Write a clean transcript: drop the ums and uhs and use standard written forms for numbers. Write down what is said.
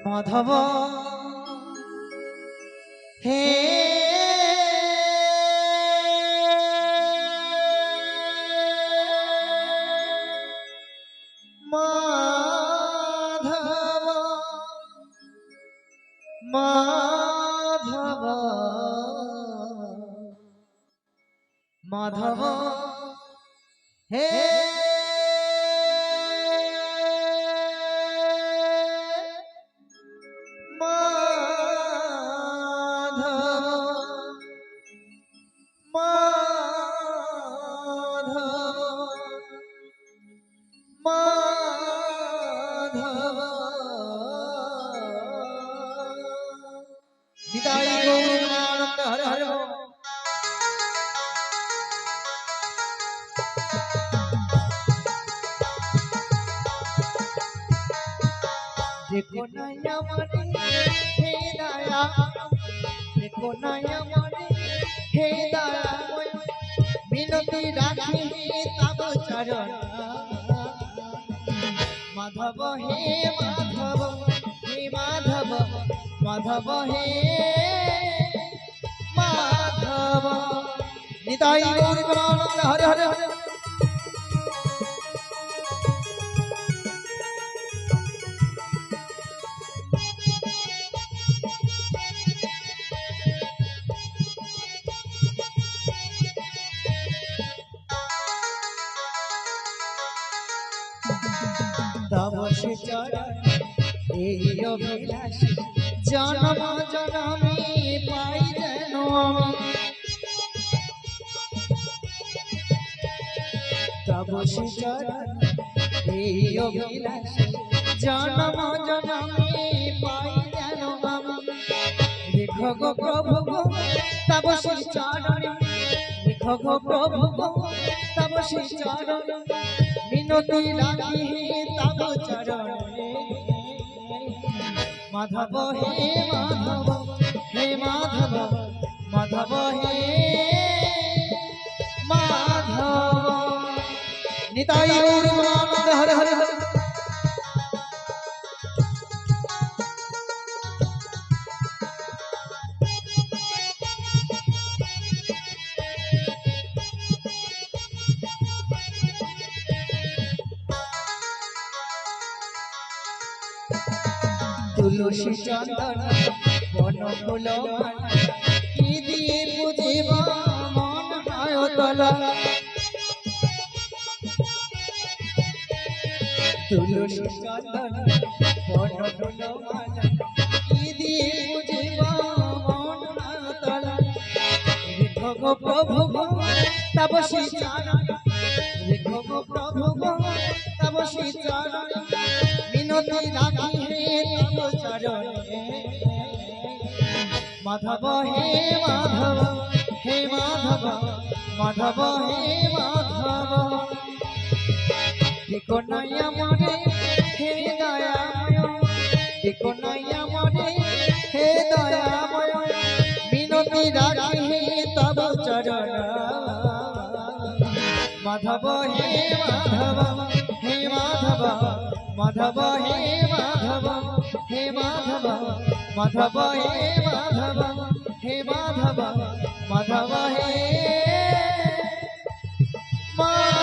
মাধব হে মাধব মাধব মাধব হে নিতাই গৌর আনন্দ হরে হরে বল। देखो नया मने हे दया देखो नया मने हे दया मिनती राखी तब चरण माधव हे माधव हे माधव माधव हे माधव निताई गौर आनंद हरे हरे हरे तब से चरण এই অভিলাষ জনম জনমে পাই যেন আমি তব সে চরণ এই অভিলাষ জনম জনমে পাই যেন আমি দেখো গো প্রভু তব সে চরণ দেখো গো প্রভু তব সে চরণ মিনতি রাখি তব চরণ माधव हे माधव हे माधव माधव हे माधव निताई गौर आनंद हरे हरे हरे तुलसी चंदन बन फूल की दिए बुझिबा मन आयतला तुलसी चंदन बन फूल की दिए बुझिबा मन आयतला देखो गो प्रभु तब श्री चरण देखो गो प्रभु तब श्री चरण मिनती राखी तब चरण माधव हे माधव हे माधव माधव हे माधव देखो नया मने हे दयामय देखो नया मने हे दयामय मिनती राखी तब चरण माधव हे माधव हे माधव माधव हे माधव हे माधव माधव हे माधव हे माधव माधव हे माधव।